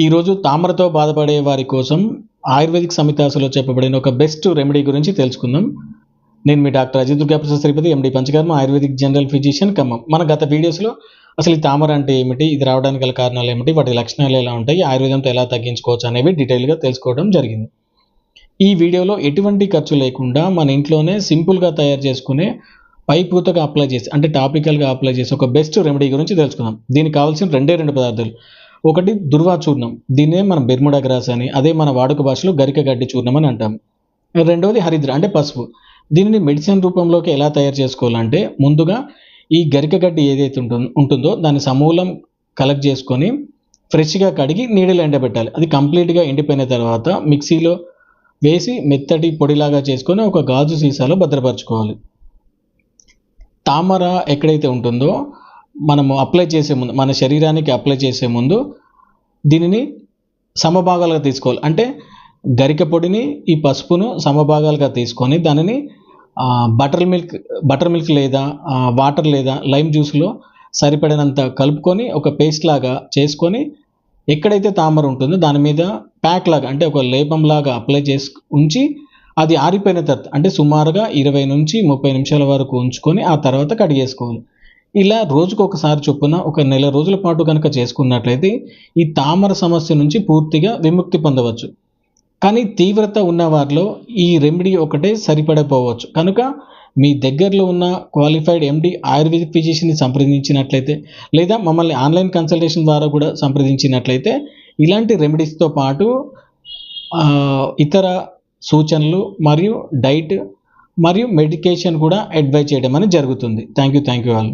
ఈరోజు తామరతో బాధపడే వారి కోసం ఆయుర్వేదిక్ సంహితాసులో చెప్పబడిన ఒక బెస్ట్ రెమెడీ గురించి తెలుసుకుందాం. నేను మీ doctor Ajit Durgaprasad Sripathi, MD panchakarma, ayurvedic general physician Khammam. మన గత వీడియోస్లో అసలు ఈ తామర అంటే ఏమిటి, ఇది రావడానికి గల కారణాలు ఏమిటి, వాటి లక్షణాలు ఎలా ఉంటాయి, ఆయుర్వేదంతో ఎలా తగ్గించుకోవచ్చు అనేవి డీటెయిల్గా తెలుసుకోవడం జరిగింది. ఈ వీడియోలో ఎటువంటి ఖర్చు లేకుండా మన ఇంట్లోనే సింపుల్గా తయారు చేసుకునే పైపూతగా అప్లై చేసి అంటే టాపికల్గా అప్లై చేసి ఒక బెస్ట్ రెమెడీ గురించి తెలుసుకుందాం. దీనికి కావాల్సిన రెండు పదార్థాలు. ఒకటి దుర్వా చూర్ణం, దీన్నే మనం బెర్ముడా గ్రాస్ అని, అదే మన వాడుక భాషలో గరిక గడ్డి చూర్ణం అని అంటాం. రెండవది హరిద్ర అంటే పసుపు. దీనిని మెడిసిన్ రూపంలోకి ఎలా తయారు చేసుకోవాలంటే ముందుగా ఈ గరిక గడ్డి ఏదైతే ఉంటుందో దాన్ని సమూలం కలెక్ట్ చేసుకొని ఫ్రెష్గా కడిగి నీడలో ఎండబెట్టాలి. అది కంప్లీట్గా ఎండిపోయిన తర్వాత మిక్సీలో వేసి మెత్తటి పొడిలాగా చేసుకొని ఒక గాజు సీసాలో భద్రపరచుకోవాలి. తామర ఎక్కడైతే ఉంటుందో మనము అప్లై చేసే ముందు, మన శరీరానికి అప్లై చేసే ముందు దీనిని సమభాగాలుగా తీసుకోవాలి. అంటే గరిక పొడిని, ఈ పసుపును సమభాగాలుగా తీసుకొని దానిని బటర్ మిల్క్ లేదా వాటర్ లేదా లైమ్ జ్యూస్లో సరిపడినంత కలుపుకొని ఒక పేస్ట్ లాగా చేసుకొని ఎక్కడైతే తామర ఉంటుందో దాని మీద ప్యాక్ లాగా అంటే ఒక లేపంలాగా అప్లై చేసి ఉంచి అది ఆరిపోయిన తర్వాత అంటే సుమారుగా 20 నుంచి 30 నిమిషాల వరకు ఉంచుకొని ఆ తర్వాత కడిగేసుకోవాలి. ఇలా రోజుకు ఒకసారి చొప్పున ఒక నెల రోజుల పాటు కనుక చేసుకున్నట్లయితే ఈ తామర సమస్య నుంచి పూర్తిగా విముక్తి పొందవచ్చు. కానీ తీవ్రత ఉన్న వారిలో ఈ రెమెడీ ఒకటే సరిపడపోవచ్చు. కనుక మీ దగ్గరలో ఉన్న క్వాలిఫైడ్ ఎండి ఆయుర్వేదిక్ ఫిజిషియన్ని సంప్రదించినట్లయితే లేదా మమ్మల్ని ఆన్లైన్ కన్సల్టేషన్ ద్వారా కూడా సంప్రదించినట్లయితే ఇలాంటి రెమెడీస్తో పాటు ఇతర సూచనలు మరియు డైట్ మరియు మెడికేషన్ కూడా అడ్వైజ్ చేయడం అనేది జరుగుతుంది. Thank you all.